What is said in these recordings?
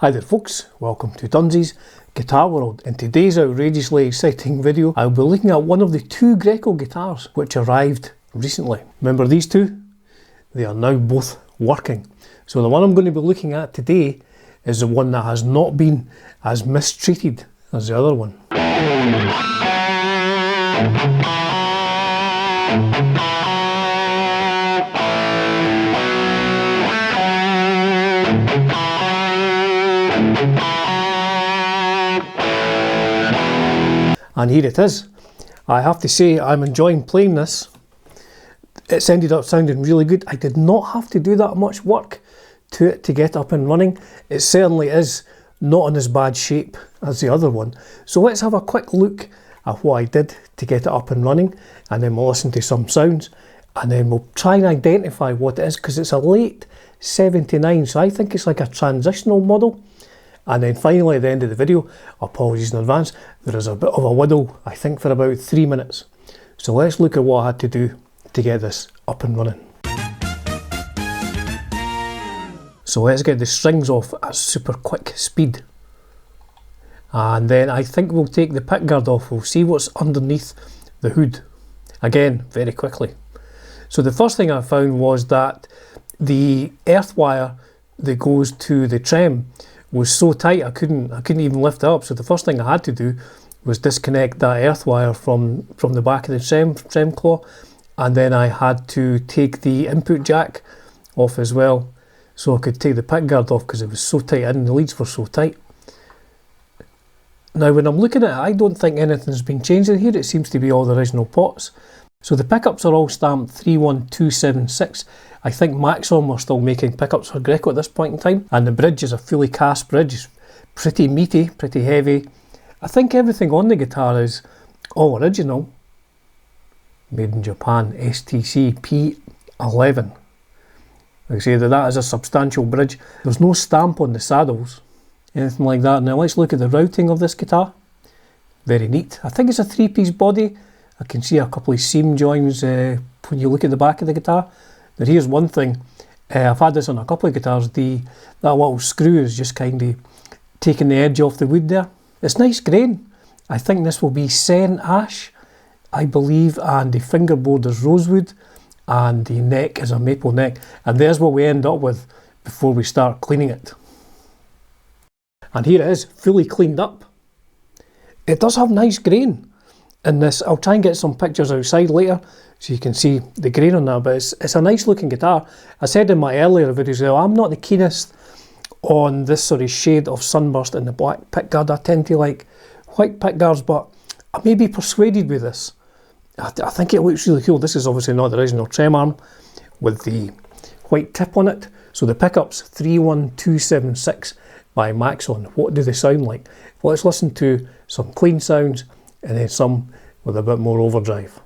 Hi there folks, welcome to Dunsy's Guitar World. In today's outrageously exciting video, I'll be looking at one of the two Greco guitars which arrived recently. Remember these two? They are now both working. So the one I'm going to be looking at today is the one that has not been as mistreated as the other one. And here it is. I have to say I'm enjoying playing this. It's ended up sounding really good. I did not have to do that much work to it to get up and running. It certainly is not in as bad shape as the other one. So let's have a quick look at what I did to get it up and running, and then we'll listen to some sounds, and then we'll try and identify what it is, because it's a late 79, so I think it's like a transitional model. And then finally at the end of the video, apologies in advance, there is a bit of a whittle, I think for about 3 minutes. So let's look at what I had to do to get this up and running. So let's get the strings off at super quick speed. And then I think we'll take the pickguard off, we'll see what's underneath the hood. Again, very quickly. So the first thing I found was that the earth wire that goes to the trem was so tight I couldn't even lift it up. So the first thing I had to do was disconnect that earth wire from the back of the trem claw, and then I had to take the input jack off as well, so I could take the pickguard off because it was so tight in, the leads were so tight. Now when I'm looking at it, I don't think anything's been changed in here. It seems to be all the original pots. So the pickups are all stamped 31276. I think Maxon were still making pickups for Greco at this point in time. And the bridge is a fully cast bridge. Pretty meaty, pretty heavy. I think everything on the guitar is all original. Made in Japan, STC P11. Like I say, that is a substantial bridge. There's no stamp on the saddles, anything like that. Now let's look at the routing of this guitar. Very neat. I think it's a 3-piece body. I can see a couple of seam joins when you look at the back of the guitar. Now here's one thing, I've had this on a couple of guitars, that little screw is just kind of taking the edge off the wood there. It's nice grain. I think this will be Sen Ash, I believe, and the fingerboard is rosewood, and the neck is a maple neck. And there's what we end up with before we start cleaning it. And here it is, fully cleaned up. It does have nice grain in this. I'll try and get some pictures outside later so you can see the grain on that, but it's a nice looking guitar. I said in my earlier videos, I'm not the keenest on this sort of shade of sunburst in the black pickguard. I tend to like white pickguards, but I may be persuaded with this. I think it looks really cool. This is obviously not the original trem arm with the white tip on it. So the pickups 31276 by Maxon. What do they sound like? Well, let's listen to some clean sounds and then some with a bit more overdrive.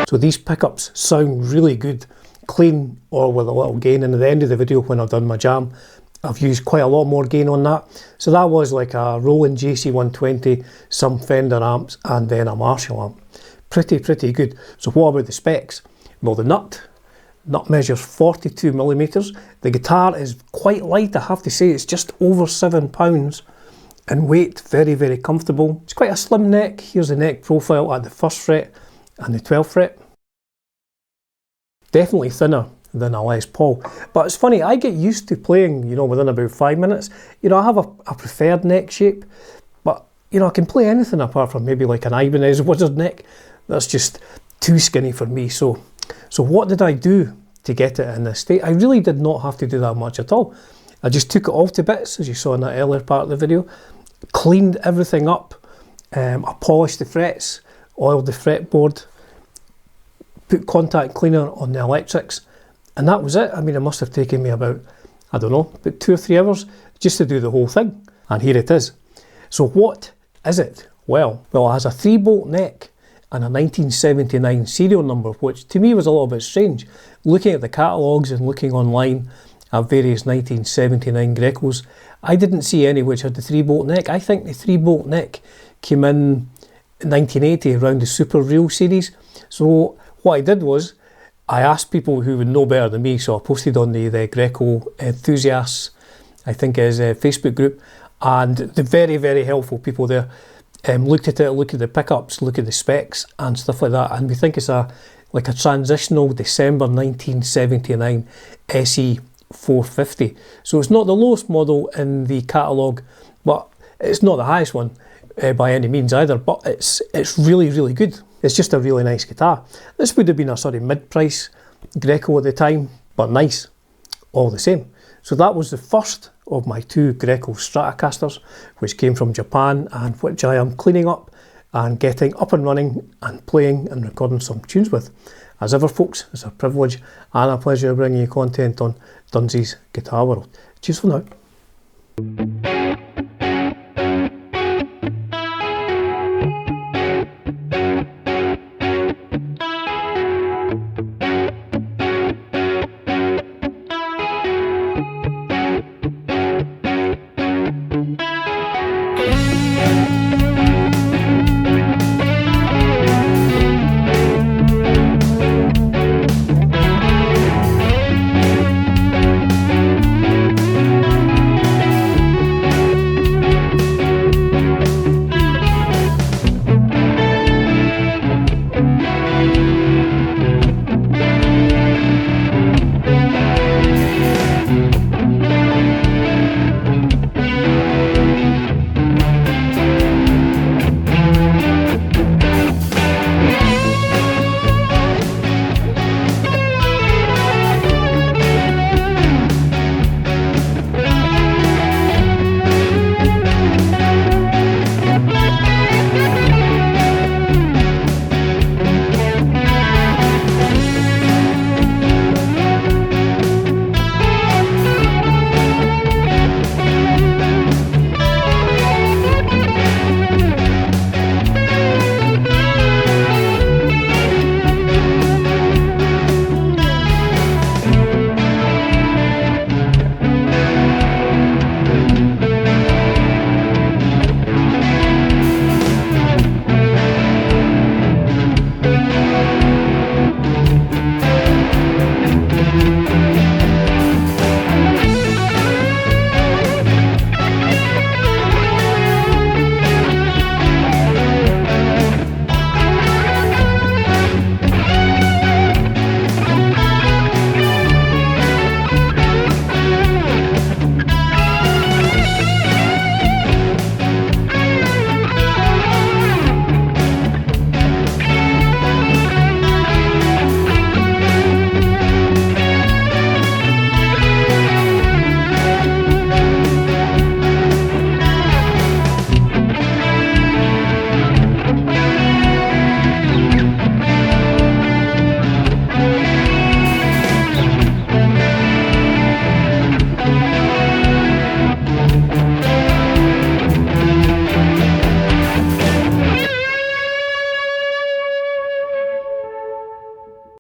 So these pickups sound really good, clean or with a little gain. And at the end of the video when I've done my jam, I've used quite a lot more gain on that. So that was like a Roland JC120, some Fender amps, and then a Marshall amp. Pretty good. So what about the specs? Well, the nut measures 42mm. The guitar is quite light, I have to say. It's just over 7 pounds in weight. Very comfortable. It's quite a slim neck. Here's the neck profile at the 1st fret and the 12th fret. Definitely thinner than a Les Paul. But it's funny, I get used to playing, you know, within about 5 minutes. You know, I have a preferred neck shape, but, you know, I can play anything apart from maybe like an Ibanez wizard neck. That's just too skinny for me. So what did I do to get it in this state? I really did not have to do that much at all. I just took it all to bits, as you saw in that earlier part of the video, cleaned everything up, I polished the frets, oiled the fretboard, put contact cleaner on the electrics, and that was it. I mean, it must have taken me about, I don't know, about 2 or 3 hours just to do the whole thing. And here it is. So what is it? Well, it has a 3-bolt neck and a 1979 serial number, which to me was a little bit strange. Looking at the catalogues and looking online at various 1979 Grecos, I didn't see any which had the 3-bolt neck. I think the 3-bolt neck came in 1980 around the Super Real series. So what I did was, I asked people who would know better than me, so I posted on the Greco enthusiasts, I think is a Facebook group, and the very helpful people there looked at it, looked at the pickups, looked at the specs and stuff like that, and we think it's like a transitional December 1979 SE 450. So it's not the lowest model in the catalogue, but it's not the highest one by any means either, but it's really good. It's just a really nice guitar. This would have been a sort of mid-price Greco at the time, but nice all the same. So that was the first of my 2 Greco Stratocasters, which came from Japan and which I am cleaning up and getting up and running and playing and recording some tunes with. As ever folks, it's a privilege and a pleasure bringing you content on Dunsy's Guitar World. Cheers for now.